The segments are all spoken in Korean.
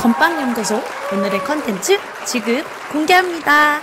건빵연구소 오늘의 컨텐츠 지금 공개합니다.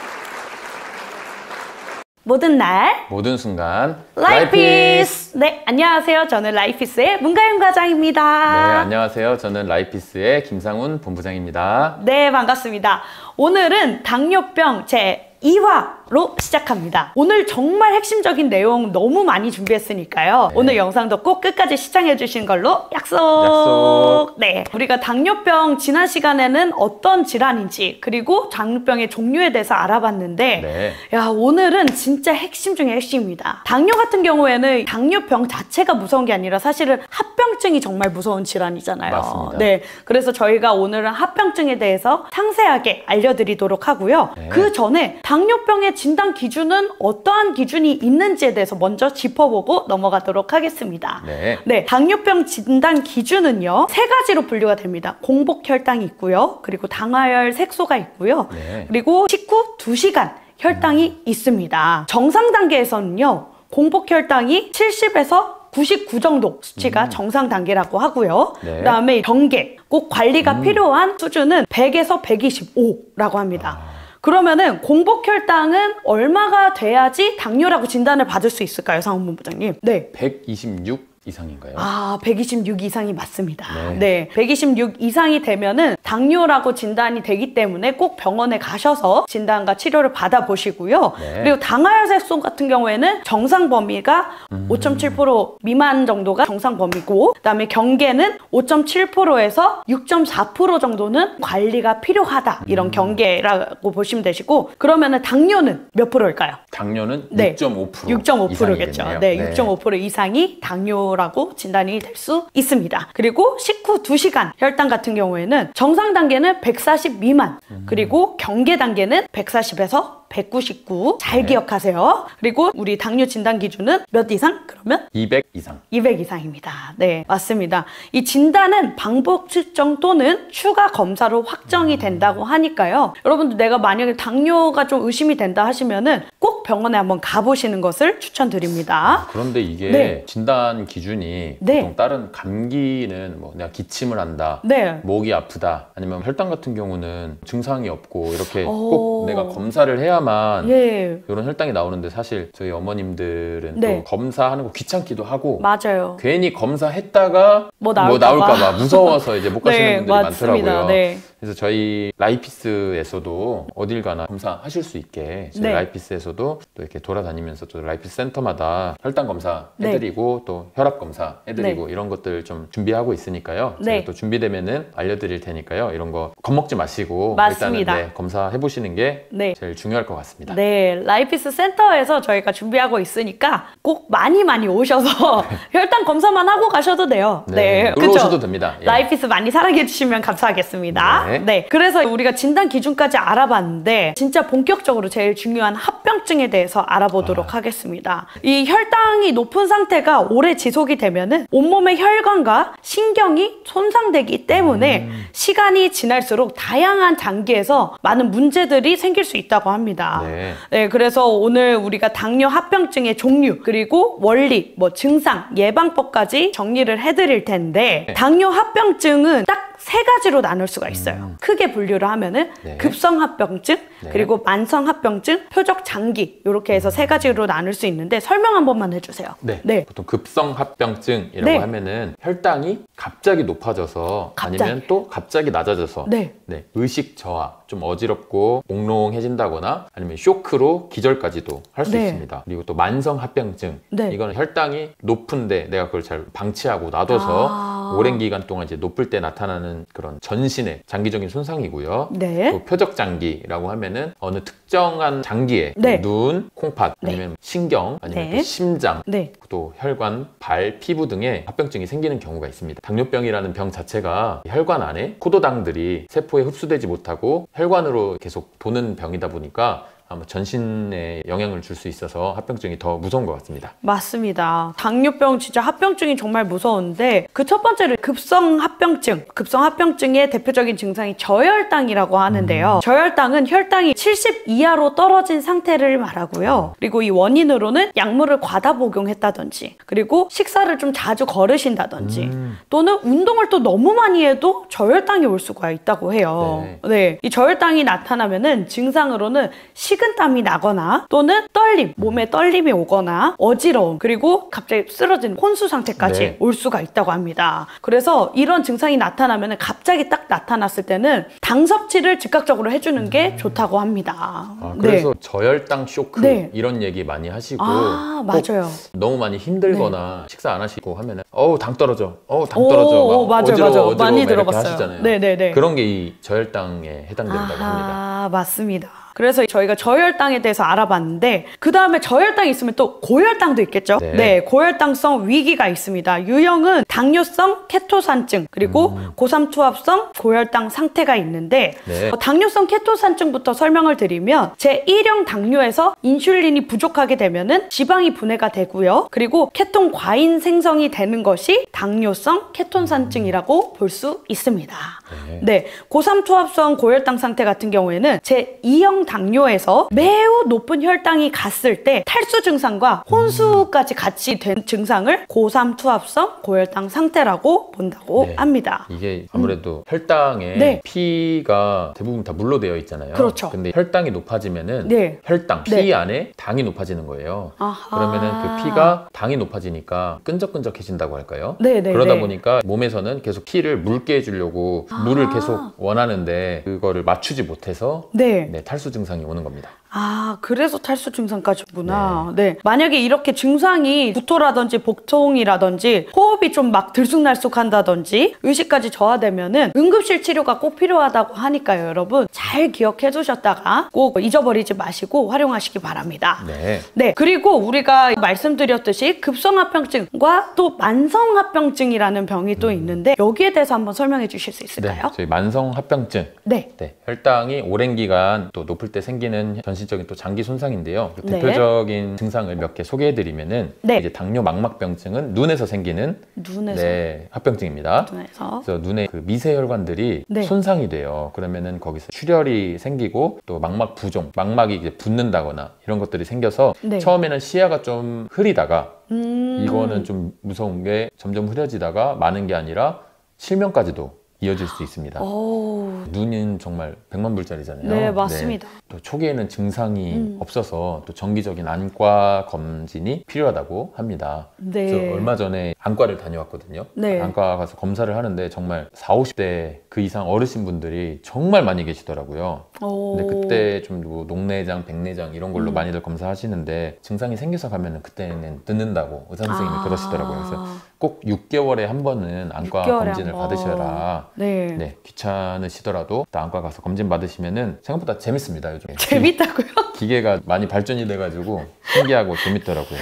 모든 날 모든 순간 라이피스! 네, 안녕하세요. 저는 라이피스의 문가윤 과장입니다. 네, 안녕하세요. 저는 라이피스의 김상훈 본부장입니다. 네, 반갑습니다. 오늘은 당뇨병 제 2화로 시작합니다. 오늘 정말 핵심적인 내용 너무 많이 준비했으니까요. 네. 오늘 영상도 꼭 끝까지 시청해 주신 걸로 약속! 네, 우리가 당뇨병 지난 시간에는 어떤 질환인지 그리고 당뇨병의 종류에 대해서 알아봤는데 네. 야, 오늘은 진짜 핵심 중에 핵심입니다. 당뇨 같은 경우에는 당뇨병 자체가 무서운 게 아니라 사실은 합병증이 정말 무서운 질환이잖아요. 맞습니다. 네, 그래서 저희가 오늘은 합병증에 대해서 상세하게 알려드리도록 하고요. 네. 그 전에 당뇨병의 진단 기준은 어떠한 기준이 있는지에 대해서 먼저 짚어보고 넘어가도록 하겠습니다. 네. 네, 당뇨병 진단 기준은요, 세 가지로 분류가 됩니다. 공복 혈당이 있고요, 그리고 당화혈 색소가 있고요, 네. 그리고 식후 2시간 혈당이 있습니다. 정상 단계에서는요, 공복 혈당이 70에서 99 정도 수치가 정상 단계라고 하고요. 네. 그 다음에 경계, 꼭 관리가 필요한 수준은 100에서 125라고 합니다. 그러면은 공복 혈당은 얼마가 돼야지 당뇨라고 진단을 받을 수 있을까요, 상훈 본부장님? 네. 126 이상인가요? 아, 126 이상이 맞습니다. 네. 네. 126 이상이 되면은 당뇨라고 진단이 되기 때문에 꼭 병원에 가셔서 진단과 치료를 받아보시고요. 네. 그리고 당화혈 색소 같은 경우에는 정상 범위가 5.7% 미만 정도가 정상 범위고, 그다음에 경계는 5.7%에서 6.4% 정도는 관리가 필요하다. 이런 경계라고 보시면 되시고, 그러면은 당뇨는 몇 프로일까요? 당뇨는 네. 6.5% 6.5%겠죠. 네, 네. 6.5% 이상이 당뇨라고 진단이 될 수 있습니다. 그리고 식후 2시간 혈당 같은 경우에는 정상 단계는 140 미만, 그리고 경계 단계는 140에서 199. 잘 네. 기억하세요. 그리고 우리 당뇨 진단 기준은 몇 이상? 그러면 200 이상. 200 이상입니다. 네, 맞습니다. 이 진단은 반복 측정 또는 추가 검사로 확정이 된다고 하니까요. 여러분들 내가 만약에 당뇨가 좀 의심이 된다 하시면은 꼭 병원에 한번 가보시는 것을 추천드립니다. 그런데 이게 네. 진단 기준이 네. 보통 다른 감기는 뭐 내가 기침을 한다, 네. 목이 아프다, 아니면 혈당 같은 경우는 증상이 없고 이렇게 오. 꼭 내가 검사를 해야만 예. 이런 혈당이 나오는데, 사실 저희 어머님들은 네. 또 검사하는 거 귀찮기도 하고 맞아요. 괜히 검사했다가 뭐 나올까봐 무서워서 이제 못 가시는 네, 분들이 맞습니다. 많더라고요. 네. 그래서 저희 라이피스에서도 어딜 가나 검사하실 수 있게 저희 네. 라이피스에서도 또 이렇게 돌아다니면서 또 라이피스 센터마다 혈당 검사 네. 해드리고 또 혈압 검사 해드리고 이런 것들 좀 준비하고 있으니까요. 네. 제가 또 준비되면은 알려드릴 테니까요. 이런 거 겁먹지 마시고 맞습니다. 일단은 검사해 보시는 게 네. 제일 중요할 것 같습니다. 네, 라이피스 센터에서 저희가 준비하고 있으니까 꼭 많이 오셔서 혈당 검사만 하고 가셔도 돼요. 네, 놀러 그쵸? 오셔도 됩니다. 예. 라이피스 많이 사랑해 주시면 감사하겠습니다. 네. 네, 그래서 우리가 진단 기준까지 알아봤는데 진짜 본격적으로 제일 중요한 합병증에 대해서 알아보도록 하겠습니다. 이 혈당이 높은 상태가 오래 지속이 되면은 온몸의 혈관과 신경이 손상되기 때문에 시간이 지날수록 다양한 단계에서 많은 문제들이 생길 수 있다고 합니다. 네. 네, 그래서 오늘 우리가 당뇨 합병증의 종류, 그리고 원리, 증상, 예방법까지 정리를 해드릴 텐데, 당뇨 합병증은 딱 세 가지로 나눌 수가 있어요. 크게 분류를 하면은 네. 급성 합병증, 네. 그리고 만성 합병증, 표적 장기, 이렇게 해서 세 가지로 나눌 수 있는데 설명 한 번만 해주세요. 네. 보통 급성 합병증이라고 네. 하면은 혈당이 갑자기 높아져서 아니면 또 갑자기 낮아져서 네. 의식 저하, 좀 어지럽고 몽롱해진다거나 아니면 쇼크로 기절까지도 할 수 네. 있습니다. 그리고 또 만성 합병증, 네. 이거는 혈당이 높은데 내가 그걸 잘 방치하고 놔둬서 오랜 기간 동안 이제 높을 때 나타나는 그런 전신의 장기적인 손상이고요. 네. 또 표적 장기라고 하면은 어느 특정한 장기에 네. 눈, 콩팥, 네. 아니면 신경, 아니면 네. 또 심장, 네. 또 혈관, 발, 피부 등의 합병증이 생기는 경우가 있습니다. 당뇨병이라는 병 자체가 혈관 안에 포도당들이 세포에 흡수되지 못하고 혈관으로 계속 도는 병이다 보니까 아마 전신에 영향을 줄 수 있어서 합병증이 더 무서운 것 같습니다. 맞습니다. 당뇨병 진짜 합병증이 정말 무서운데 그 첫 번째로 급성 합병증. 급성 합병증의 대표적인 증상이 저혈당이라고 하는데요. 저혈당은 혈당이 70 이하로 떨어진 상태를 말하고요. 그리고 이 원인으로는 약물을 과다 복용했다든지 그리고 식사를 좀 자주 거르신다든지 또는 운동을 또 너무 많이 해도 저혈당이 올 수가 있다고 해요. 네. 이 저혈당이 나타나면은 증상으로는 식은땀이 나거나 또는 떨림, 몸에 떨림이 오거나 어지러움 그리고 갑자기 쓰러진 혼수 상태까지 네. 올 수가 있다고 합니다. 그래서 이런 증상이 나타나면은 갑자기 딱 나타났을 때는 당 섭취를 즉각적으로 해주는 게 좋다고 합니다. 아, 그래서 저혈당 쇼크 네. 이런 얘기 많이 하시고 아, 맞아요. 너무 많이 힘들거나 식사 안 하시고 하면은 어우 당 떨어져, 어우 당 떨어져, 막 맞아요, 어지러워, 맞아요. 어지러워 많이 막 이렇게 들어봤어요. 하시잖아요. 네네네. 그런 게 이 저혈당에 해당된다고 합니다. 아, 맞습니다. 그래서 저희가 저혈당에 대해서 알아봤는데 그 다음에 저혈당이 있으면 또 고혈당도 있겠죠? 네. 고혈당성 위기가 있습니다. 유형은 당뇨성 케토산증 그리고 고삼투압성 고혈당 상태가 있는데 네. 당뇨성 케토산증부터 설명을 드리면 제1형 당뇨에서 인슐린이 부족하게 되면은 지방이 분해가 되고요. 그리고 케톤 과인 생성이 되는 것이 당뇨성 케톤산증이라고 볼 수 있습니다. 네, 고삼투압성 고혈당 상태 같은 경우에는 제2형 당뇨에서 매우 높은 혈당이 갔을 때 탈수 증상과 혼수까지 같이 된 증상을 고삼투압성 고혈당 상태라고 본다고 네. 합니다. 이게 아무래도 혈당에 네. 피가 대부분 다 물로 되어 있잖아요. 그렇죠. 근데 혈당이 높아지면은 네. 혈당, 피 네. 안에 당이 높아지는 거예요. 아하. 그러면은 그 피가 당이 높아지니까 끈적끈적해진다고 할까요? 네네네. 그러다 보니까 몸에서는 계속 피를 묽게 해주려고 물을 계속 원하는데 그거를 맞추지 못해서 네. 탈수 증상이 오는 겁니다. 아, 그래서 탈수 증상까지 오구나. 네. 만약에 이렇게 증상이 구토라든지 복통이라든지 호흡이 좀 막 들쑥날쑥한다든지 의식까지 저하되면은 응급실 치료가 꼭 필요하다고 하니까요, 여러분. 잘 기억해 두셨다가 꼭 잊어버리지 마시고 활용하시기 바랍니다. 네. 네. 그리고 우리가 말씀드렸듯이 급성합병증과 또 만성합병증이라는 병이 또 있는데 여기에 대해서 한번 설명해 주실 수 네. 있을까요? 저희 만성합병증. 네. 네. 혈당이 오랜 기간 또 높을 때 생기는 전신적인 또 장기 손상인데요. 그 네. 대표적인 증상을 몇 개 소개해드리면은 네. 이제 당뇨 망막병증은 눈에서 생기는 눈에서. 네, 합병증입니다. 눈에서. 그래서 눈에 그 미세혈관들이 네. 손상이 돼요. 그러면은 거기서 출혈이 생기고 또 막막 부종, 막막이 이제 붓는다거나 이런 것들이 생겨서 네. 처음에는 시야가 좀 흐리다가 음. 이거는 좀 무서운 게 점점 흐려지다가 많은 게 아니라 실명까지도 이어질 수 있습니다. 오. 눈은 정말 100만 불짜리잖아요. 네, 맞습니다. 또 초기에는 증상이 없어서 또 정기적인 안과 검진이 필요하다고 합니다. 네. 그래서 얼마 전에 안과를 다녀왔거든요. 네. 안과 가서 검사를 하는데 정말 40, 50대 그 이상 어르신분들이 정말 많이 계시더라고요. 오. 근데 그때 좀 뭐 녹내장, 백내장 이런 걸로 많이들 검사하시는데 증상이 생겨서 가면은 그때는 늦는다고 의사 선생님이 그러시더라고요. 그래서 꼭 6개월에 한 번은 안과 6개월에 검진을 한 번. 받으셔라. 네. 네, 귀찮으시더라도 또 안과 가서 검진 받으시면은 생각보다 재밌습니다, 요즘에. 재밌다고요? 기계가 많이 발전이 돼가지고 신기하고 재밌더라고요.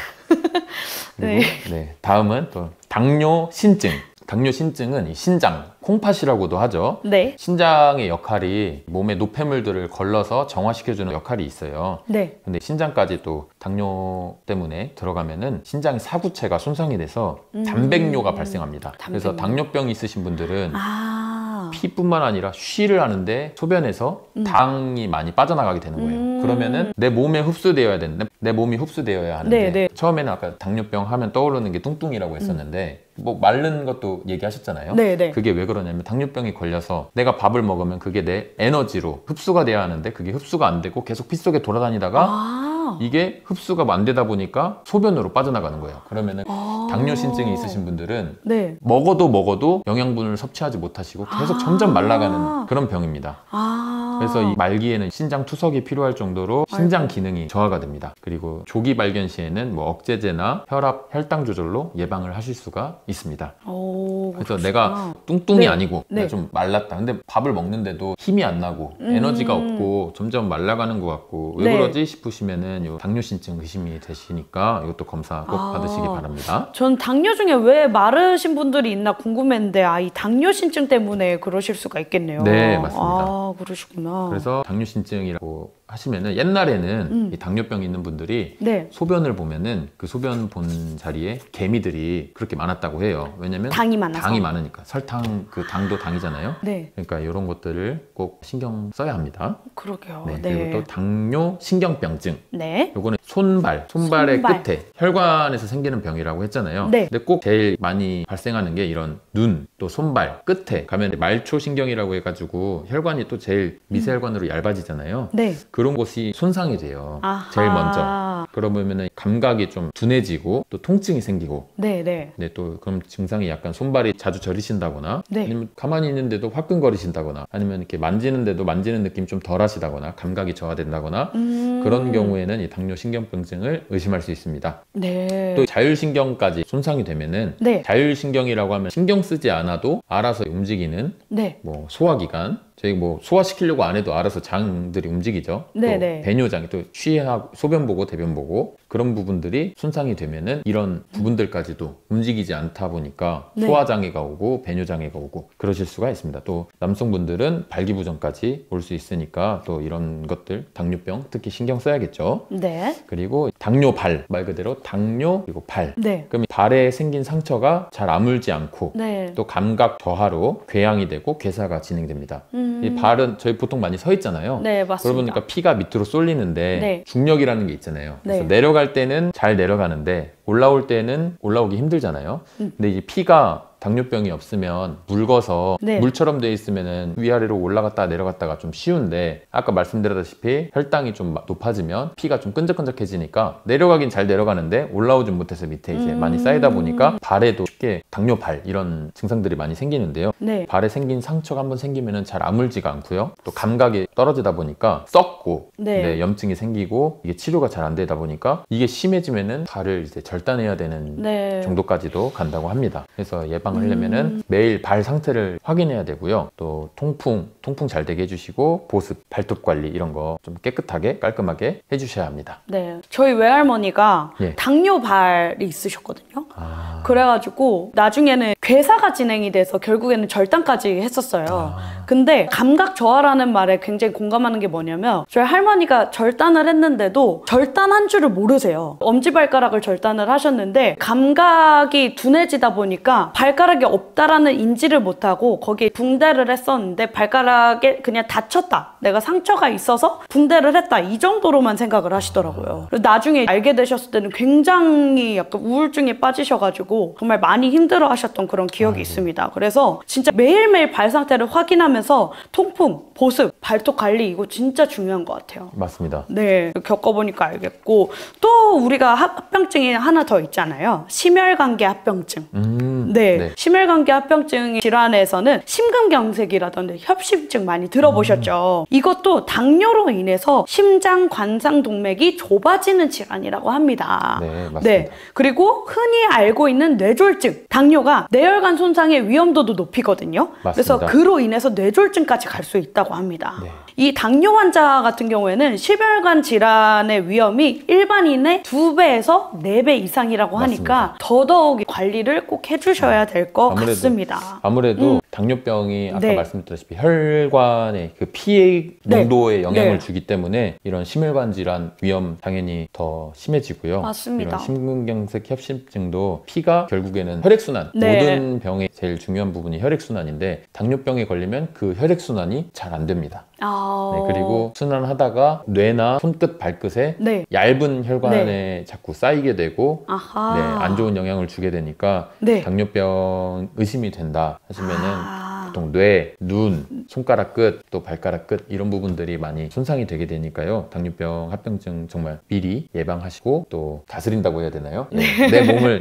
그리고 네. 다음은 또 당뇨 신증. 당뇨 신증은 이 신장, 콩팥이라고도 하죠. 네. 신장의 역할이 몸의 노폐물들을 걸러서 정화시켜주는 역할이 있어요. 네. 근데 신장까지 또 당뇨 때문에 들어가면은 신장의 사구체가 손상이 돼서 단백뇨가 발생합니다. 그래서 당뇨병이 있으신 분들은 아. 피뿐만 아니라 쉬를 하는데 소변에서 당이 많이 빠져나가게 되는 거예요. 그러면은 내 몸에 흡수되어야 되는데 내 몸이 흡수되어야 하는데 네, 네. 처음에는 아까 당뇨병 하면 떠오르는 게 뚱뚱이라고 했었는데 뭐 마른 것도 얘기하셨잖아요. 네, 네. 그게 왜 그러냐면 당뇨병이 걸려서 내가 밥을 먹으면 그게 내 에너지로 흡수가 돼야 하는데 그게 흡수가 안 되고 계속 피 속에 돌아다니다가 아. 이게 흡수가 안 되다 보니까 소변으로 빠져나가는 거예요. 그러면은 당뇨 신증이 있으신 분들은 네. 먹어도 영양분을 섭취하지 못하시고 계속 점점 말라가는 그런 병입니다. 아. 그래서 이 말기에는 신장 투석이 필요할 정도로 신장 기능이 저하가 됩니다. 그리고 조기 발견 시에는 뭐 억제제나 혈압, 혈당 조절로 예방을 하실 수가 있습니다. 오, 그래서 그러시구나. 내가 뚱뚱이 네. 아니고 네. 내가 좀 말랐다. 근데 밥을 먹는데도 힘이 안 나고 에너지가 없고 점점 말라가는 것 같고 왜 네. 그러지 싶으시면은 요 당뇨신증 의심이 되시니까 이것도 검사 꼭 받으시기 바랍니다. 전 당뇨 중에 왜 마르신 분들이 있나 궁금했는데 이 당뇨신증 때문에 그러실 수가 있겠네요. 네, 맞습니다. 아, 그러시구나. 그래서 당뇨신증이라고 하시면은 옛날에는 이 당뇨병 있는 분들이 네. 소변을 보면은 그 소변 본 자리에 개미들이 그렇게 많았다고 해요. 왜냐면 당이 많아서. 당이 많으니까. 설탕, 그 당도 당이잖아요. 네. 그러니까 이런 것들을 꼭 신경 써야 합니다. 그러게요. 네. 네. 그리고 또 당뇨 신경병증. 손발의 손발. 끝에 혈관에서 생기는 병이라고 했잖아요. 네. 근데 꼭 제일 많이 발생하는 게 이런 눈, 또 손발 끝에 가면 말초신경이라고 해가지고 혈관이 또 제일 미세혈관으로 얇아지잖아요. 네. 그런 곳이 손상이 돼요. 아하. 제일 먼저. 그러면은 감각이 좀 둔해지고 또 통증이 생기고. 네. 네, 또 그럼 증상이 약간 손발이 자주 저리신다거나 네. 아니면 가만히 있는데도 화끈거리신다거나 아니면 이렇게 만지는데도 만지는 느낌 좀 덜 하시다거나 감각이 저하된다거나 그런 경우에는 이 당뇨 신경병증을 의심할 수 있습니다. 네. 또 자율신경까지 손상이 되면은 네. 자율신경이라고 하면 신경 쓰지 않아도 알아서 움직이는 네. 뭐 소화기관, 저희 뭐 소화시키려고 안 해도 알아서 장들이 움직이죠. 네네. 또 배뇨장이 또 취하고 소변 보고 대변 보고 그런 부분들이 손상이 되면은 이런 부분들까지도 움직이지 않다 보니까 네. 소화장애가 오고 배뇨장애가 오고 그러실 수가 있습니다. 또 남성분들은 발기부전까지 올 수 있으니까 또 이런 것들 당뇨병 특히 신경 써야겠죠. 네. 그리고 당뇨발 말 그대로 당뇨 그리고 발. 네. 그럼 발에 생긴 상처가 잘 아물지 않고 네. 또 감각 저하로 궤양이 되고 괴사가 진행됩니다. 이 발은 저희 보통 많이 서 있잖아요. 네, 맞습니다. 그러다 보니까 피가 밑으로 쏠리는데 네. 중력이라는 게 있잖아요. 그래서 네. 내려갈 때는 잘 내려가는데 올라올 때는 올라오기 힘들잖아요. 근데 이제 피가 당뇨병이 없으면 묽어서 네. 물처럼 돼 있으면은 위아래로 올라갔다 내려갔다가 좀 쉬운데 아까 말씀드렸다시피 혈당이 좀 높아지면 피가 좀 끈적끈적해지니까 내려가긴 잘 내려가는데 올라오진 못해서 밑에 이제 많이 쌓이다 보니까 발에도 쉽게 당뇨발 이런 증상들이 많이 생기는데요. 네. 발에 생긴 상처가 한번 생기면은 잘 아물지가 않고요. 또 감각이 떨어지다 보니까 썩고 네. 네, 염증이 생기고 이게 치료가 잘 안 되다 보니까 이게 심해지면은 발을 이제 절단해야 되는 네. 정도까지도 간다고 합니다. 그래서 예방을 하려면은 매일 발 상태를 확인해야 되고요. 또 통풍 잘 되게 해주시고 보습, 발톱 관리 이런 거 좀 깨끗하게 깔끔하게 해주셔야 합니다. 네. 저희 외할머니가 예. 당뇨발이 있으셨거든요. 아, 그래가지고 나중에는 괴사가 진행이 돼서 결국에는 절단까지 했었어요. 근데 감각 저하라는 말에 굉장히 공감하는 게 뭐냐면 저희 할머니가 절단을 했는데도 절단한 줄을 모르세요. 엄지발가락을 절단을 하셨는데 감각이 둔해지다 보니까 발가락이 없다라는 인지를 못하고 거기에 붕대를 했었는데 발가락에 그냥 다쳤다. 내가 상처가 있어서 붕대를 했다. 이 정도로만 생각을 하시더라고요. 그래서 나중에 알게 되셨을 때는 굉장히 약간 우울증에 빠지셔가지고 정말 많이 힘들어 하셨던 그런 기억이 있습니다. 그래서 진짜 매일매일 발 상태를 확인하면서 통풍, 보습, 발톱 관리 이거 진짜 중요한 것 같아요. 맞습니다. 네, 겪어보니까 알겠고 또 우리가 합병증이 하나 더 있잖아요. 심혈관계 합병증. 네. 심혈관계 합병증 질환에서는 심근경색이라든지 협심증 많이 들어보셨죠? 이것도 당뇨로 인해서 심장 관상 동맥이 좁아지는 질환이라고 합니다. 네, 맞습니다. 네. 그리고 흔히 알고 있는 뇌졸중. 당뇨가 뇌혈관 손상의 위험도도 높이거든요. 맞습니다. 그래서 그로 인해서 뇌졸중까지 갈 수 있다고 합니다. 네. 이 당뇨 환자 같은 경우에는 심혈관 질환의 위험이 일반인의 2배에서 4배 이상이라고 하니까 맞습니다. 더더욱 관리를 꼭 해주셔야 될 것 같습니다. 아무래도 당뇨병이 아까 네. 말씀드렸다시피 혈관의 그 피의 네. 농도에 영향을 네. 주기 때문에 이런 심혈관 질환 위험 당연히 더 심해지고요. 맞습니다. 이런 심근경색 협심증도 피가 결국에는 혈액순환 네. 모든 병의 제일 중요한 부분이 혈액순환인데 당뇨병에 걸리면 그 혈액순환이 잘 안 됩니다. 네, 그리고 순환하다가 뇌나 손끝, 발끝에 네. 얇은 혈관에 자꾸 쌓이게 되고 아하. 네, 안 좋은 영향을 주게 되니까 네. 당뇨병 의심이 된다 하시면은 아. 보통 뇌, 눈, 손가락 끝, 또 발가락 끝 이런 부분들이 많이 손상이 되게 되니까요. 당뇨병 합병증 정말 미리 예방하시고 또 다스린다고 해야 되나요? 네.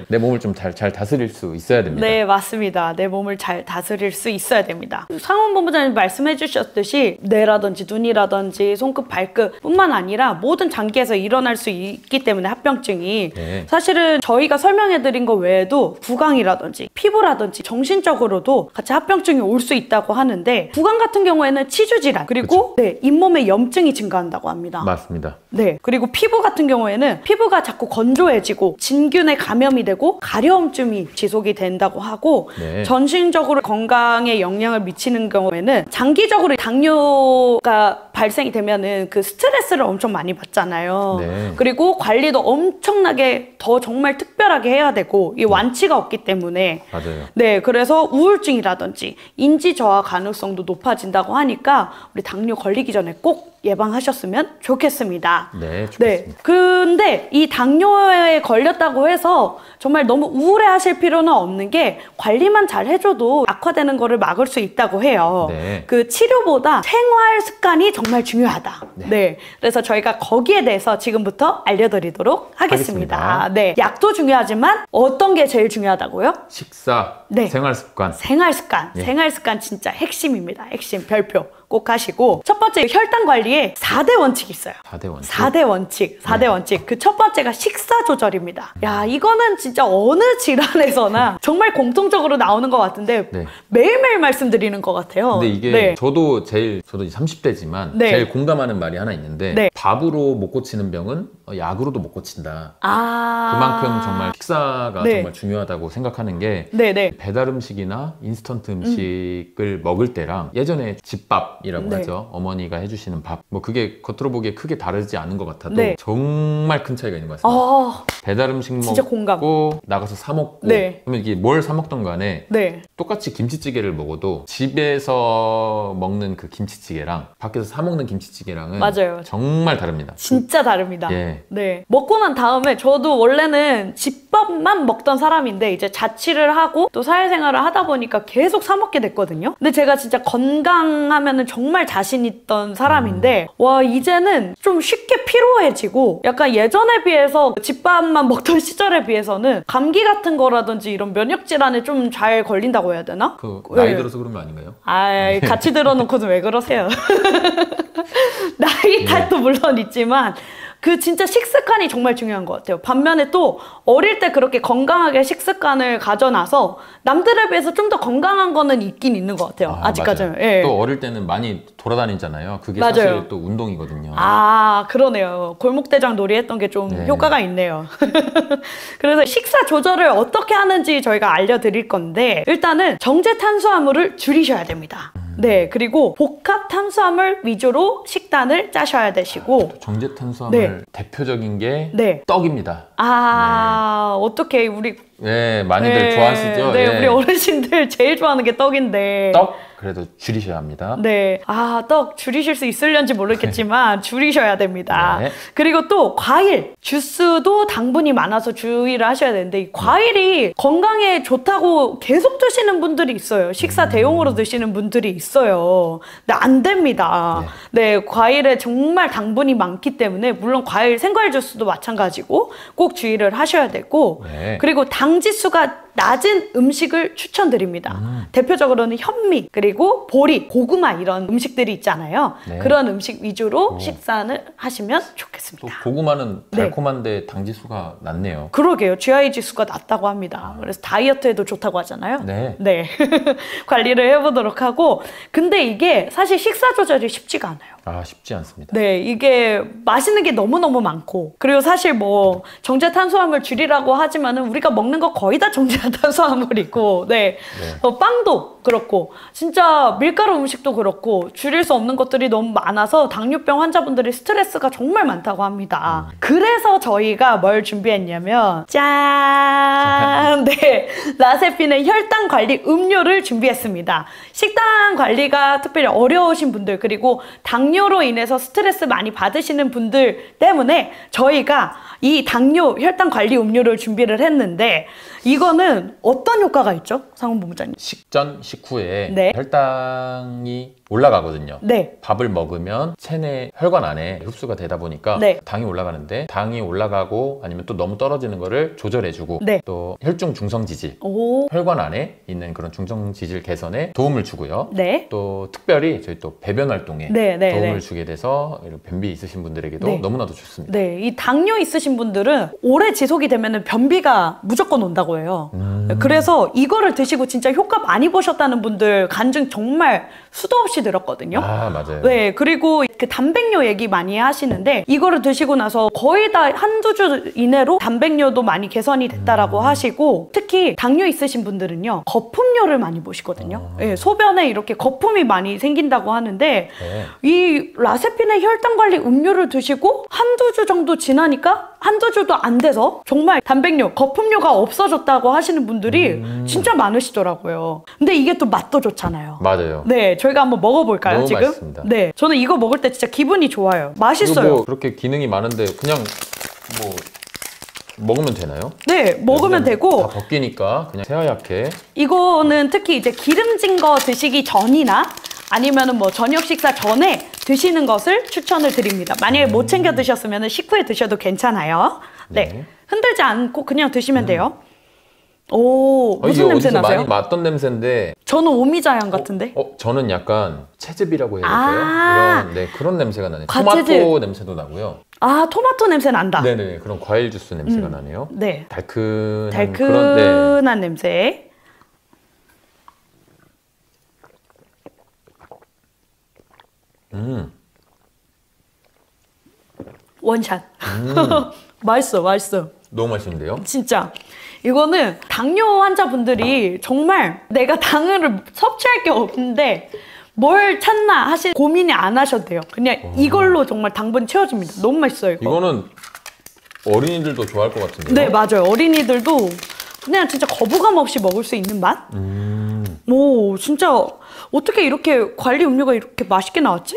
내 몸을 좀 잘 다스릴 수 있어야 됩니다. 네, 맞습니다. 내 몸을 잘 다스릴 수 있어야 됩니다. 상원본부장님 말씀해 주셨듯이 뇌라든지 눈이라든지 손끝, 발끝 뿐만 아니라 모든 장기에서 일어날 수 있기 때문에 합병증이 네. 사실은 저희가 설명해 드린 것 외에도 구강이라든지 피부라든지 정신적으로도 같이 합병증이 올 수 있다고 하는데 구강 같은 경우에는 치주질환 그리고 네, 잇몸에 염증이 증가한다고 합니다. 맞습니다. 네. 그리고 피부 같은 경우에는 피부가 자꾸 건조해지고 진균에 감염이 되고 가려움증이 지속이 된다고 하고 네. 전신적으로 건강에 영향을 미치는 경우에는 장기적으로 당뇨가 발생이 되면은 그 스트레스를 엄청 많이 받잖아요. 네. 그리고 관리도 엄청나게 더 정말 특별하게 해야 되고 이 완치가 없기 때문에 맞아요. 네, 그래서 우울증이라든지 인지 저하 가능성도 높아진다고 하니까 우리 당뇨 걸리기 전에 꼭 예방하셨으면 좋겠습니다. 네, 좋겠습니다. 근데 이 당뇨에 걸렸다고 해서 정말 너무 우울해하실 필요는 없는 게 관리만 잘 해줘도 악화되는 거를 막을 수 있다고 해요. 네. 그 치료보다 생활 습관이 정말 중요하다. 네. 그래서 저희가 거기에 대해서 지금부터 알려드리도록 하겠습니다. 네. 약도 중요하지만 어떤 게 제일 중요하다고요? 식사, 네. 생활 습관. 생활 습관. 예. 생활 습관 진짜 핵심입니다. 핵심 별표 꼭 하시고 첫 번째 혈당 관리에 4대 원칙이 있어요. 4대 원칙. 4대 원칙. 4대 원칙. 그 첫 번째가 식사 조절입니다. 야, 이거는 진짜 어느 질환에서나 정말 공통적으로 나오는 것 같은데 네. 매일매일 말씀드리는 것 같아요. 근데 이게 네. 저도 이제 30대지만 네. 제일 공감하는 말이 하나 있는데 네. 밥으로 못 고치는 병은 약으로도 못 고친다. 아. 그만큼 정말 식사가 네. 정말 중요하다고 생각하는 게 네네. 배달 음식이나 인스턴트 음식을 먹을 때랑 예전에 집밥이라고 네. 하죠. 어머니가 해주시는 밥. 뭐 그게 겉으로 보기에 크게 다르지 않은 것 같아도 네. 정말 큰 차이가 있는 것 같습니다. 아, 배달 음식 진짜 먹고 공감. 나가서 사 먹고 네. 그러면 이게 뭘 사 먹던 간에 네. 똑같이 김치찌개를 먹어도 집에서 먹는 그 김치찌개랑 밖에서 사 먹는 김치찌개랑은 맞아요. 정말 다릅니다. 진짜 다릅니다. 예. 네. 먹고 난 다음에 저도 원래는 집밥만 먹던 사람인데 이제 자취를 하고 또 사회생활을 하다 보니까 계속 사 먹게 됐거든요. 근데 제가 진짜 건강하면은 정말 자신 있던 사람인데 와, 이제는 좀 쉽게 피로해지고 약간 예전에 비해서 집밥만 먹던 시절에 비해서는 감기 같은 거라든지 이런 면역 질환에 좀 잘 걸린다고 해야 되나? 그 나이 네. 들어서 그런 거 아닌가요? 아, 같이 들어놓고는 왜 그러세요? 나이 탓도 물론 있지만 그 진짜 식습관이 정말 중요한 것 같아요. 반면에 또 어릴 때 그렇게 건강하게 식습관을 가져놔서 남들에 비해서 좀 더 건강한 거는 있긴 있는 것 같아요. 아직까지는. 맞아요. 예. 또 어릴 때는 많이 돌아다니잖아요. 그게 맞아요. 사실 또 운동이거든요. 아, 그러네요. 골목대장 놀이 했던 게 좀 네. 효과가 있네요. 그래서 식사 조절을 어떻게 하는지 저희가 알려드릴 건데 일단은 정제 탄수화물을 줄이셔야 됩니다. 네, 그리고 복합 탄수화물 위주로 식단을 짜셔야 되시고 정제 탄수화물 네. 대표적인 게 네. 떡입니다. 아, 어떻게 우리 네, 많이들 네, 좋아하시죠? 네, 예. 우리 어르신들 제일 좋아하는 게 떡인데. 떡 그래도 줄이셔야 합니다. 네. 아, 떡 줄이실 수 있을런지 모르겠지만 줄이셔야 됩니다. 네. 그리고 또 과일, 주스도 당분이 많아서 주의를 하셔야 되는데 이 과일이 건강에 좋다고 계속 드시는 분들이 있어요. 식사 대용으로 드시는 분들이 있어요. 근데 안 됩니다. 네, 과일에 정말 당분이 많기 때문에 물론 과일, 생과일 주스도 마찬가지고 꼭 주의를 하셔야 되고 네. 그리고 당 지수가 낮은 음식을 추천드립니다. 대표적으로는 현미, 그리고 보리, 고구마 이런 음식들이 있잖아요. 네. 그런 음식 위주로 식사를 하시면 또 좋겠습니다. 고구마는 네. 달콤한데 당지수가 낮네요. 그러게요. GI 지수가 낮다고 합니다. 그래서 다이어트에도 좋다고 하잖아요. 네. 관리를 해보도록 하고 근데 이게 사실 식사 조절이 쉽지가 않아요. 아, 쉽지 않습니다. 네, 이게 맛있는 게 너무너무 많고 그리고 사실 뭐 정제 탄수화물 줄이라고 하지만은 우리가 먹는 거 거의 다 정제 탄수화물이고 네, 빵도 그렇고 진짜 밀가루 음식도 그렇고 줄일 수 없는 것들이 너무 많아서 당뇨병 환자분들이 스트레스가 정말 많다고 합니다. 그래서 저희가 뭘 준비했냐면 짠! 네, 라세핀의 혈당 관리 음료를 준비했습니다. 식단 관리가 특별히 어려우신 분들 그리고 당뇨로 인해서 스트레스 많이 받으시는 분들 때문에 저희가 이 당뇨 혈당 관리 음료를 준비를 했는데 이거는 어떤 효과가 있죠? 상훈 본부장님. 식전, 식후에 네. 혈당이 올라가거든요. 네. 밥을 먹으면 체내 혈관 안에 흡수가 되다 보니까 네. 당이 올라가는데 당이 올라가고 아니면 또 너무 떨어지는 거를 조절해주고 네. 또 혈중 중성지질 오. 혈관 안에 있는 그런 중성지질 개선에 도움을 주고요. 네. 또 특별히 저희 또 배변 활동에 네, 네, 도움을 네. 주게 돼서 이런 변비 있으신 분들에게도 네. 너무나도 좋습니다. 네, 이 당뇨 있으신 분들은 오래 지속이 되면은 변비가 무조건 온다고 해요. 그래서 이거를 드시고 진짜 효과 많이 보셨다는 분들 간증 정말 수도 없이 들었거든요. 아, 맞아요. 네, 그리고 그 단백뇨 얘기 많이 하시는데 이거를 드시고 나서 거의 다 한두 주 이내로 단백뇨도 많이 개선이 됐다라고 하시고 특히 당뇨 있으신 분들은요 거품뇨를 많이 보시거든요. 예, 소변에 이렇게 거품이 많이 생긴다고 하는데 이 라세핀의 혈당관리 음료를 드시고 한두 주 정도 지나니까 한두 주도 안 돼서 정말 단백뇨, 거품뇨가 없어졌다고 하시는 분들이 진짜 많으시더라고요. 근데 이게 또 맛도 좋잖아요. 맞아요. 네, 저희가 한번 먹어볼까요, 너무 지금? 맛있습니다. 네, 저는 이거 먹을 때 진짜 기분이 좋아요. 맛있어요. 이거 뭐 그렇게 기능이 많은데 그냥 뭐 먹으면 되나요? 네, 먹으면 되고 다 벗기니까 그냥 새하얗게. 이거는 특히 이제 기름진 거 드시기 전이나 아니면은 뭐 저녁 식사 전에 드시는 것을 추천을 드립니다. 만약에 못 챙겨 드셨으면 식후에 드셔도 괜찮아요. 네. 흔들지 않고 그냥 드시면 돼요. 오, 무슨 이게 냄새 어디서 나세요? 많이 맡던 냄새인데. 저는 오미자향 같은데. 저는 약간 채즙이라고 해야 될까요? 이런 그런 냄새가 나네요. 과채즙. 토마토 냄새도 나고요. 아, 토마토 냄새 난다. 네네, 그런 과일 주스 냄새가 나네요. 네. 달큰한 달큰한 냄새. 원샷. 맛있어, 맛있어. 너무 맛있는데요? 진짜. 이거는 당뇨 환자분들이 정말 내가 당을 섭취할 게 없는데 뭘 찾나 하실 고민이 안 하셔도 돼요. 그냥 이걸로 정말 당분 채워집니다. 너무 맛있어요, 이거. 이거는 어린이들도 좋아할 것 같은데요? 네, 맞아요. 어린이들도 그냥 진짜 거부감 없이 먹을 수 있는 맛? 오, 진짜 어떻게 이렇게 관리 음료가 이렇게 맛있게 나왔지?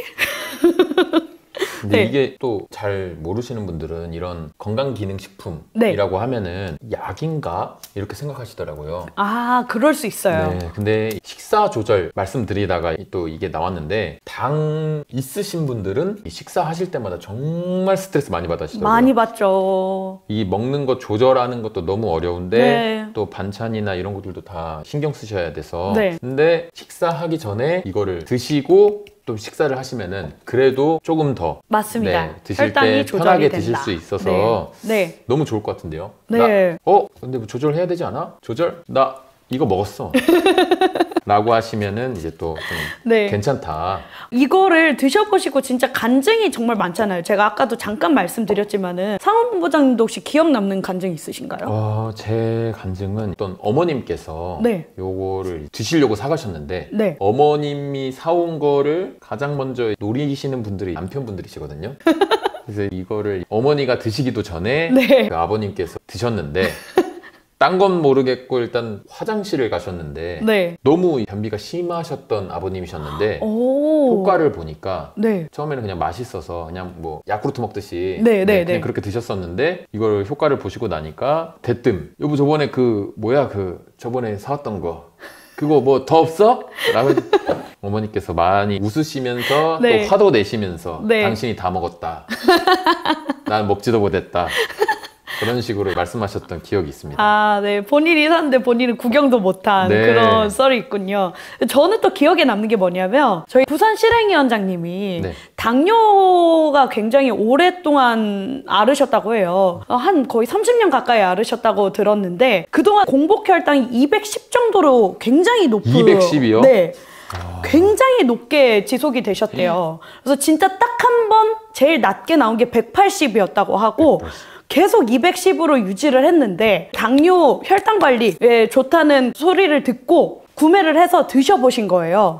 근데 네. 이게 또 잘 모르시는 분들은 이런 건강기능식품이라고 네. 하면은 약인가? 이렇게 생각하시더라고요. 아, 그럴 수 있어요. 네, 근데 식사 조절 말씀드리다가 또 이게 나왔는데 당 있으신 분들은 이 식사하실 때마다 정말 스트레스 많이 받으시더라고요. 많이 받죠. 이 먹는 거 조절하는 것도 너무 어려운데 네. 또 반찬이나 이런 것들도 다 신경 쓰셔야 돼서 네. 근데 식사하기 전에 이거를 드시고 또 식사를 하시면은 그래도 조금 더 맞습니다. 드실 혈당이 때 조절이 편하게 된다. 드실 수 있어서 네. 너무 좋을 것 같은데요. 네. 근데 뭐 조절해야 되지 않아? 조절? 나 이거 먹었어. 라고 하시면은 이제 또 좀 네. 괜찮다. 이거를 드셔보시고 진짜 간증이 정말 많잖아요. 제가 아까도 잠깐 말씀드렸지만은 상원본부장님도 혹시 기억 남는 간증 있으신가요? 제 간증은 어떤 어머님께서 네. 요거를 드시려고 사가셨는데 네. 어머님이 사온 거를 가장 먼저 노리시는 분들이 남편분들이시거든요. 그래서 이거를 어머니가 드시기도 전에 네. 그 아버님께서 드셨는데 딴 건 모르겠고 일단 화장실을 가셨는데 네. 너무 변비가 심하셨던 아버님이셨는데 오. 효과를 보니까 네. 처음에는 그냥 맛있어서 그냥 뭐 야쿠르트 먹듯이 네, 네, 그냥 네. 그렇게 드셨었는데 이걸 효과를 보시고 나니까 대뜸 여보 저번에 저번에 사왔던 거 그거 뭐 더 없어? 라고 어머니께서 많이 웃으시면서 네. 또 화도 내시면서 네. 당신이 다 먹었다. 난 먹지도 못했다. 그런 식으로 말씀하셨던 기억이 있습니다. 아, 네. 본인이 샀는데 본인은 구경도 못한 네. 그런 썰이 있군요. 저는 또 기억에 남는 게 뭐냐면 저희 부산 실행위원장님이 네. 당뇨가 굉장히 오랫동안 앓으셨다고 해요. 한 거의 30년 가까이 앓으셨다고 들었는데 그동안 공복혈당이 210 정도로 굉장히 높은 210이요? 네. 굉장히 높게 지속이 되셨대요. 그래서 진짜 딱 한 번 제일 낮게 나온 게 180이었다고 하고 180. 계속 210으로 유지를 했는데 당뇨 혈당 관리에 좋다는 소리를 듣고 구매를 해서 드셔보신 거예요.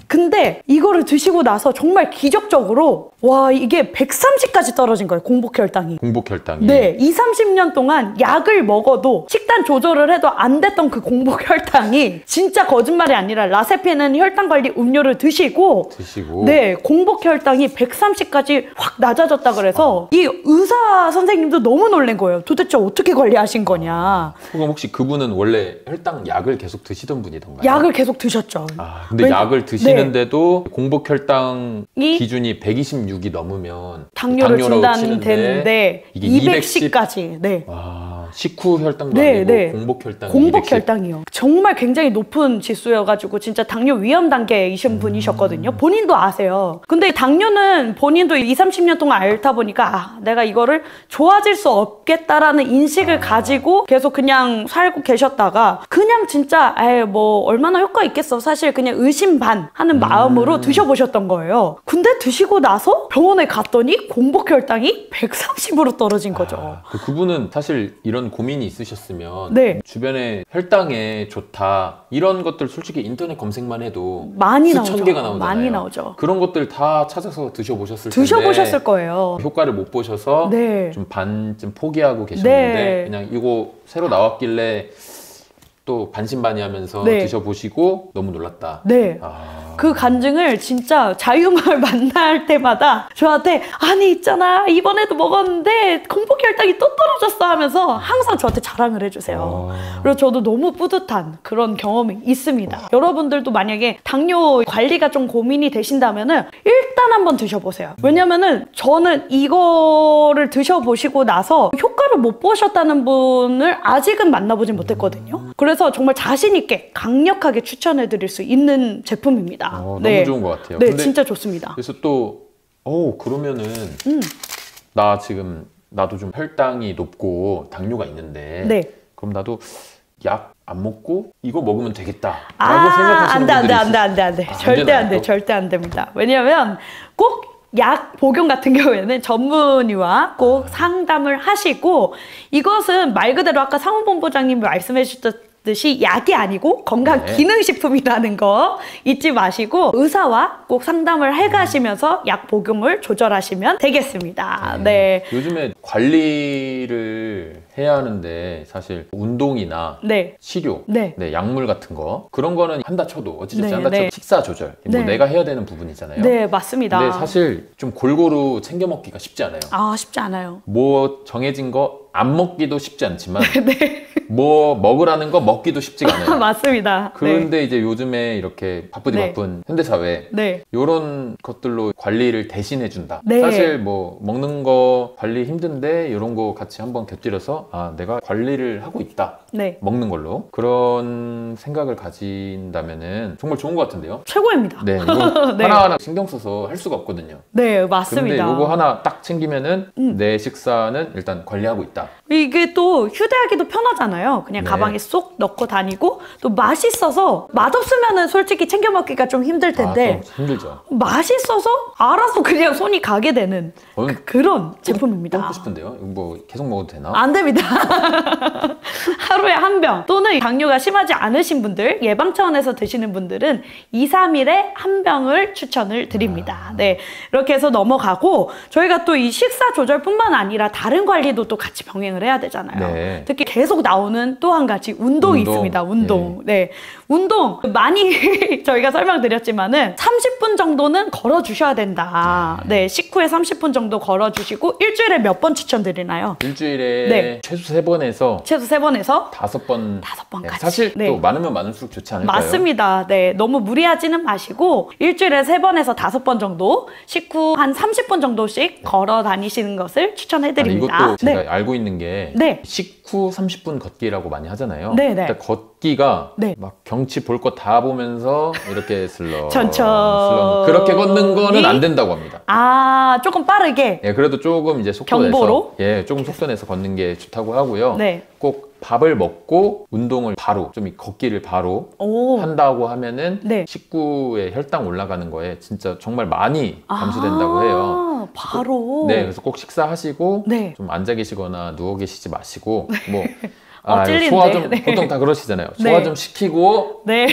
근데 이거를 드시고 나서 정말 기적적으로 와 이게 130까지 떨어진 거예요. 공복혈당이. 공복혈당이. 네, 20, 30년 동안 약을 먹어도 식단 조절을 해도 안 됐던 그 공복혈당이 진짜 거짓말이 아니라 라세핀은 혈당관리 음료를 드시고 네, 공복혈당이 130까지 확 낮아졌다 그래서 이 의사 선생님도 너무 놀란 거예요. 도대체 어떻게 관리하신 거냐. 그럼 혹시 그분은 원래 혈당 약을 계속 드시던 분이던가요? 약을 계속 드셨죠. 근데 약을 드시는데도 네. 공복혈당 기준이 126이 넘으면 당뇨를 진단되는데 진단되는데 이게 210까지. 네. 식후 혈당도 네, 아니고 네. 공복혈당이 공복혈당이요. 정말 굉장히 높은 지수여가지고 진짜 당뇨 위험 단계이신 분이셨거든요. 본인도 아세요. 근데 당뇨는 본인도 20, 30년 동안 앓다 보니까 내가 이거를 좋아질 수 없겠다라는 인식을 가지고 계속 그냥 살고 계셨다가 그냥 진짜 뭐 얼마나 효과 있겠어. 사실 그냥 의심 반 하는 마음으로 드셔보셨던 거예요. 근데 근데 드시고 나서 병원에 갔더니 공복 혈당이 130으로 떨어진 거죠. 그분은 사실 이런 고민이 있으셨으면 네. 주변에 혈당에 좋다 이런 것들 솔직히 인터넷 검색만 해도 많이 수천 나오죠. 개가 나오잖아요. 많이 나오죠. 그런 것들 다 찾아서 드셔보셨을 드셔보셨을 텐데 거예요. 효과를 못 보셔서 네. 좀 반쯤 포기하고 계셨는데 네. 그냥 이거 새로 나왔길래 또 반신반의하면서 네. 드셔보시고 너무 놀랐다. 네. 그 간증을 진짜 자유마을 만날 때마다 저한테 아니 있잖아 이번에도 먹었는데 공복 혈당이 또 떨어졌어 하면서 항상 저한테 자랑을 해주세요. 그래서 저도 너무 뿌듯한 그런 경험이 있습니다. 여러분들도 만약에 당뇨 관리가 좀 고민이 되신다면은 일단 한번 드셔보세요. 왜냐면은 저는 이거를 드셔보시고 나서 효과를 못 보셨다는 분을 아직은 만나보진 못했거든요. 그래서 정말 자신 있게 강력하게 추천해드릴 수 있는 제품입니다. 너무 네. 좋은 것 같아요. 네, 근데 진짜 좋습니다. 그래서 또 그러면은 나 지금 나도 좀 혈당이 높고 당뇨가 있는데 네. 그럼 나도 약 안 먹고 이거 먹으면 되겠다라고 생각하시는 분들이 안 돼. 절대 안 돼. 절대 안 됩니다. 왜냐면 꼭 약 복용 같은 경우에는 전문의와 꼭 상담을 하시고 이것은 말 그대로 아까 상호본부장님이 말씀해 주셨듯이 약이 아니고 건강기능식품이라는 거 잊지 마시고 의사와 꼭 상담을 해가시면서 약 복용을 조절하시면 되겠습니다. 네. 요즘에 관리를 해야 하는데 사실 운동이나 네. 치료, 네. 약물 같은 거 그런 거는 한다 쳐도 어찌됐든 네, 한다 쳐도 네. 식사 조절 뭐 네. 내가 해야 되는 부분이잖아요. 네, 맞습니다. 근데 사실 좀 골고루 챙겨 먹기가 쉽지 않아요. 쉽지 않아요. 뭐 정해진 거 안 먹기도 쉽지 않지만 네. 뭐 먹으라는 거 먹기도 쉽지가 않아요. 맞습니다. 그런데 이제 요즘에 이렇게 바쁘디 네. 바쁜 현대사회 네. 이런 것들로 관리를 대신해 준다. 네. 사실 뭐 먹는 거 관리 힘든데 이런 거 같이 한번 곁들여서 내가 관리를 하고 있다. 네. 먹는 걸로 그런 생각을 가진다면은 정말 좋은 것 같은데요. 최고입니다. 네, 이거 네. 하나하나 신경 써서 할 수가 없거든요. 네, 맞습니다. 근데 이거 하나 딱 챙기면은 내 식사는 일단 관리하고 있다. 이게 또 휴대하기도 편하잖아요. 그냥 네. 가방에 쏙 넣고 다니고 또 맛있어서 맛없으면은 솔직히 챙겨 먹기가 좀 힘들 텐데 좀 힘들죠. 맛있어서 알아서 그냥 손이 가게 되는 그런 제품입니다. 먹고 싶은데요. 이거 뭐 계속 먹어도 되나? 안 됩니다. 하루에 한 병 또는 당뇨가 심하지 않으신 분들 예방 차원에서 드시는 분들은 2, 3일에 한 병을 추천을 드립니다. 네, 이렇게 해서 넘어가고 저희가 또 이 식사 조절뿐만 아니라 다른 관리도 또 같이 병행을 해야 되잖아요. 네. 특히 계속 나오는 또 한 가지 운동이 있습니다. 운동. 네, 운동 많이 저희가 설명드렸지만은 30분 정도는 걸어 주셔야 된다. 네, 식후에 30분 정도 걸어 주시고 일주일에 몇 번 추천드리나요? 일주일에 네. 최소 3번에서 최소 3번에서 5번. 5번까지. 사실 네. 또 많으면 많을수록 좋지 않을까요? 맞습니다. 네, 너무 무리하지는 마시고 일주일에 3번에서 5번 정도 식후 한 30분 정도씩 걸어 다니시는 것을 추천해드립니다. 이것도 제가 네. 알고 있는 게 네. 식후 30분 걷기라고 많이 하잖아요. 네, 네. 근데 걷기가 네. 막 경치 볼 거 다 보면서 이렇게 슬렁 천천히. 그렇게 걷는 거는 안 된다고 합니다. 조금 빠르게. 예, 그래도 조금 이제 속도 경보로? 내서 조금 속도 내서 걷는 게 좋다고 하고요. 네. 꼭 밥을 먹고 운동을 바로 좀 걷기를 바로 오. 한다고 하면은 네. 식구의 혈당 올라가는 거에 진짜 정말 많이 감소된다고 해요. 바로. 네, 그래서 꼭 식사하시고 네. 좀 앉아 계시거나 누워 계시지 마시고 뭐 찔리는데. 소화 좀 네. 보통 다 그러시잖아요. 네. 소화 좀 시키고 네.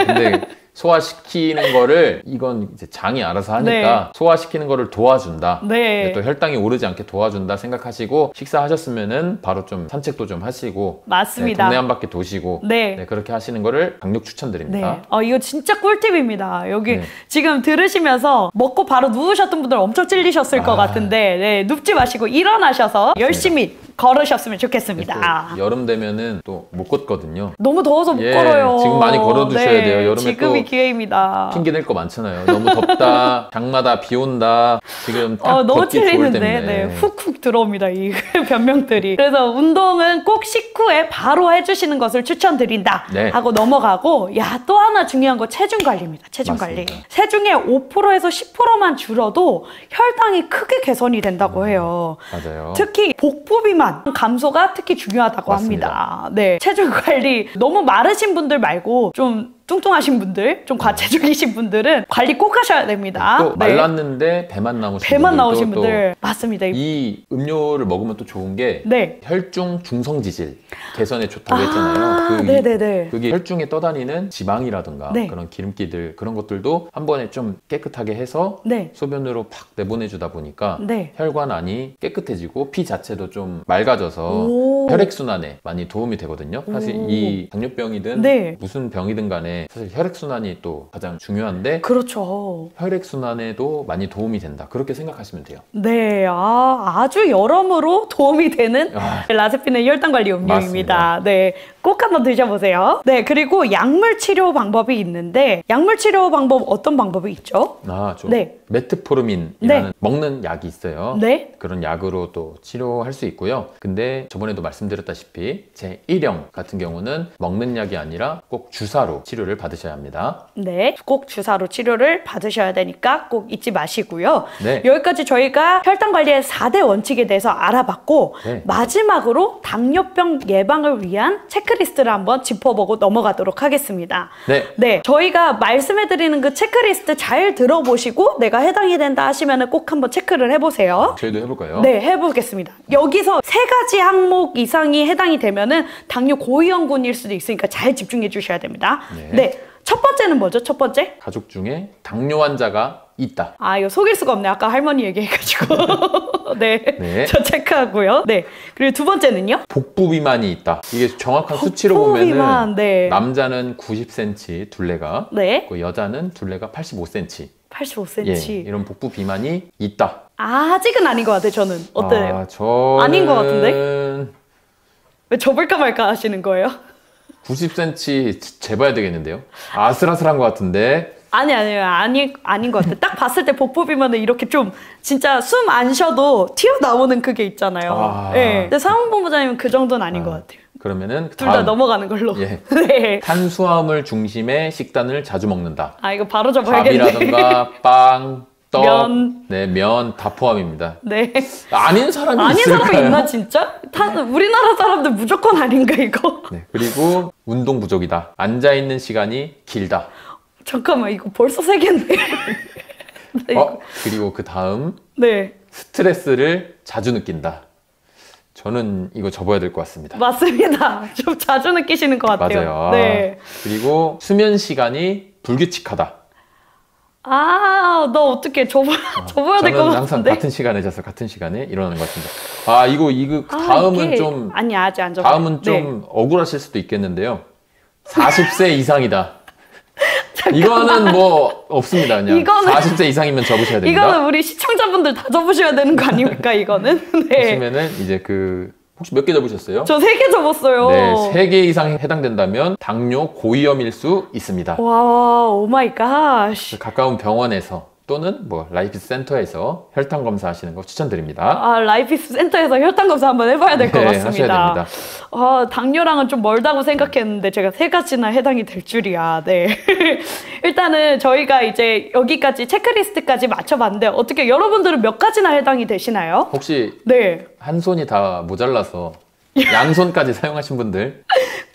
근데 소화시키는 거를 이건 이제 장이 알아서 하니까 네. 소화시키는 거를 도와준다. 네. 또 혈당이 오르지 않게 도와준다 생각하시고 식사하셨으면은 바로 좀 산책도 좀 하시고 맞습니다. 동네 한 바퀴 도시고 네. 그렇게 하시는 거를 강력 추천드립니다. 네. 이거 진짜 꿀팁입니다. 여기 네. 지금 들으시면서 먹고 바로 누우셨던 분들 엄청 찔리셨을 것 같은데 네, 눕지 마시고 일어나셔서 열심히 걸으셨으면 좋겠습니다. 또 여름 되면은 또 못 걷거든요. 너무 더워서 못 예, 걸어요. 지금 많이 걸어두셔야 돼요. 여름에 지금이 또 기회입니다. 핑계 댈 거 많잖아요. 너무 덥다, 장마다 비 온다. 지금 딱 너무 걷기 좋을 찔리는데 때인데. 네, 훅훅 들어옵니다. 이 변명들이. 그래서 운동은 꼭 식후에 바로 해주시는 것을 추천드린다 네. 하고 넘어가고 또 하나 중요한 거 체중 관리입니다. 체중 관리. 맞습니다. 체중의 5%에서 10%만 줄어도 혈당이 크게 개선이 된다고 해요. 맞아요. 특히 복부 비만 감소가 특히 중요하다고 맞습니다. 합니다. 네, 체중 관리 너무 마르신 분들 말고 좀 뚱뚱하신 분들, 좀 과체중이신 분들은 관리 꼭 하셔야 됩니다. 또 말랐는데 배만 나오신 배만 분들도 나오신 분들 맞습니다. 이 음료를 먹으면 또 좋은 게 네. 혈중 중성지질 개선에 좋다고 했잖아요. 네네네. 그게 혈중에 떠다니는 지방이라든가 네. 그런 기름기들 그런 것들도 한 번에 좀 깨끗하게 해서 네. 소변으로 팍 내보내주다 보니까 네. 혈관 안이 깨끗해지고 피 자체도 좀 맑아져서 오. 혈액순환에 많이 도움이 되거든요. 사실 오. 이 당뇨병이든 네. 무슨 병이든 간에 사실 혈액순환이 또 가장 중요한데 그렇죠. 혈액순환에도 많이 도움이 된다. 그렇게 생각하시면 돼요. 네, 아주 여러모로 도움이 되는 아. 라제핀의 혈당관리 음료입니다. 맞습니다. 네, 꼭 한번 드셔보세요. 네, 그리고 약물 치료 방법이 있는데 약물 치료 방법 어떤 방법이 있죠? 네. 메트포르민이라는 네. 먹는 약이 있어요. 네. 그런 약으로 또 치료할 수 있고요. 근데 저번에도 말씀드렸다시피 제1형 같은 경우는 먹는 약이 아니라 꼭 주사로 치료를 받으셔야 합니다. 네, 꼭 주사로 치료를 받으셔야 되니까 꼭 잊지 마시고요. 네. 여기까지 저희가 혈당 관리의 4대 원칙에 대해서 알아봤고 네. 마지막으로 당뇨병 예방을 위한 체크리스트를 한번 짚어보고 넘어가도록 하겠습니다. 네. 저희가 말씀해드리는 그 체크리스트 잘 들어보시고 내가 해당이 된다 하시면 꼭 한번 체크를 해보세요. 저희도 해볼까요? 네, 해보겠습니다. 여기서 3가지 항목 이상이 해당이 되면은 당뇨 고위험군일 수도 있으니까 잘 집중해 주셔야 됩니다. 네. 첫 번째는 뭐죠? 첫 번째? 가족 중에 당뇨 환자가 있다. 이거 속일 수가 없네. 아까 할머니 얘기해가지고. 네. 네. 저 체크하고요. 네. 그리고 두 번째는요? 복부 비만이 있다. 이게 정확한 수치로 복부 보면은 비만, 네. 남자는 90cm 둘레가, 네. 그 여자는 둘레가 85cm. 85cm. 예, 이런 복부 비만이 있다. 아직은 아닌 것 같아요, 저는. 어때요? 저는 아닌 것 같은데? 왜 접을까 말까 하시는 거예요? 90cm 재봐야 되겠는데요? 아슬아슬한 것 같은데. 아니에요. 아닌 것 같아요. 딱 봤을 때 복부 비만은 이렇게 좀 진짜 숨 안 쉬어도 튀어나오는 그게 있잖아요. 네. 근데 사무본부장님은 그 정도는 아닌 것 같아요. 그러면은 둘 다 넘어가는 걸로. 예. 네. 탄수화물 중심의 식단을 자주 먹는다. 이거 바로 접어야겠네. 밥이라든가 빵, 떡, 면. 네, 면 다 포함입니다. 네. 아닌 사람이 아닌 있을까요? 사람이 있나 진짜? 우리나라 사람들 무조건 아닌가 이거? 네, 그리고 운동 부족이다. 앉아 있는 시간이 길다. 잠깐만 이거 벌써 3개인데. 네, 그리고 그 다음 네. 스트레스를 자주 느낀다. 저는 이거 접어야 될 것 같습니다. 맞습니다. 좀 자주 느끼시는 것 같아요. 맞아요. 네. 그리고 수면 시간이 불규칙하다. 너 어떻게 접어야 될 것 저는 항상 같은데? 같은 시간에 자서 같은 시간에 일어나는 것 같습니다. 이거 다음은 좀 아니 아직 안 접어요. 다음은 좀 억울하실 수도 있겠는데요. 40세 이상이다. 이거는 뭐 없습니다. 그냥 40세 이상이면 접으셔야 됩니다. 이거는 우리 시청자분들 다 접으셔야 되는 거 아닙니까 이거는? 네. 보시면은 이제 혹시 몇 개 접으셨어요? 저 3개 접었어요. 네, 3개 이상 해당된다면 당뇨 고위험일 수 있습니다. 와, 오 마이 갓. 가까운 병원에서 또는 라이피스 센터에서 혈당 검사하시는 거 추천드립니다. 라이피스 센터에서 혈당 검사 한번 해봐야 될 것 같습니다. 하셔야 됩니다. 당뇨랑은 좀 멀다고 생각했는데 제가 3가지나 해당이 될 줄이야. 네. 일단은 저희가 이제 여기까지 체크리스트까지 맞춰봤는데 어떻게 여러분들은 몇 가지나 해당이 되시나요? 혹시 네. 한 손이 다 모자라서 양손까지 사용하신 분들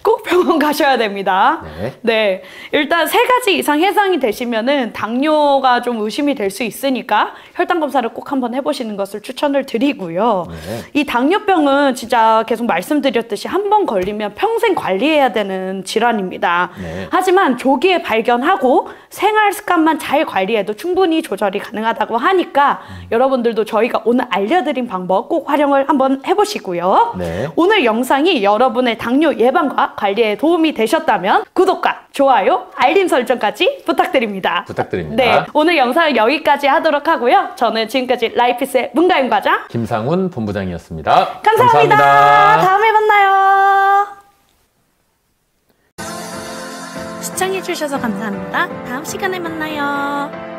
꼭 병원 가셔야 됩니다. 네. 네. 일단 3가지 이상 해당이 되시면은 당뇨가 좀 의심이 될 수 있으니까 혈당 검사를 꼭 한번 해보시는 것을 추천을 드리고요. 네. 이 당뇨병은 진짜 계속 말씀드렸듯이 한 번 걸리면 평생 관리해야 되는 질환입니다. 네. 하지만 조기에 발견하고 생활 습관만 잘 관리해도 충분히 조절이 가능하다고 하니까 여러분들도 저희가 오늘 알려드린 방법 꼭 활용을 한번 해보시고요. 네. 오늘 영상이 여러분의 당뇨 예방과 관리에 도움이 되셨다면 구독과 좋아요, 알림 설정까지 부탁드립니다. 네, 오늘 영상은 여기까지 하도록 하고요. 저는 지금까지 라이피스의 문가윤 과장 김상훈 본부장이었습니다. 감사합니다. 다음에 만나요. 시청해주셔서 감사합니다. 다음 시간에 만나요.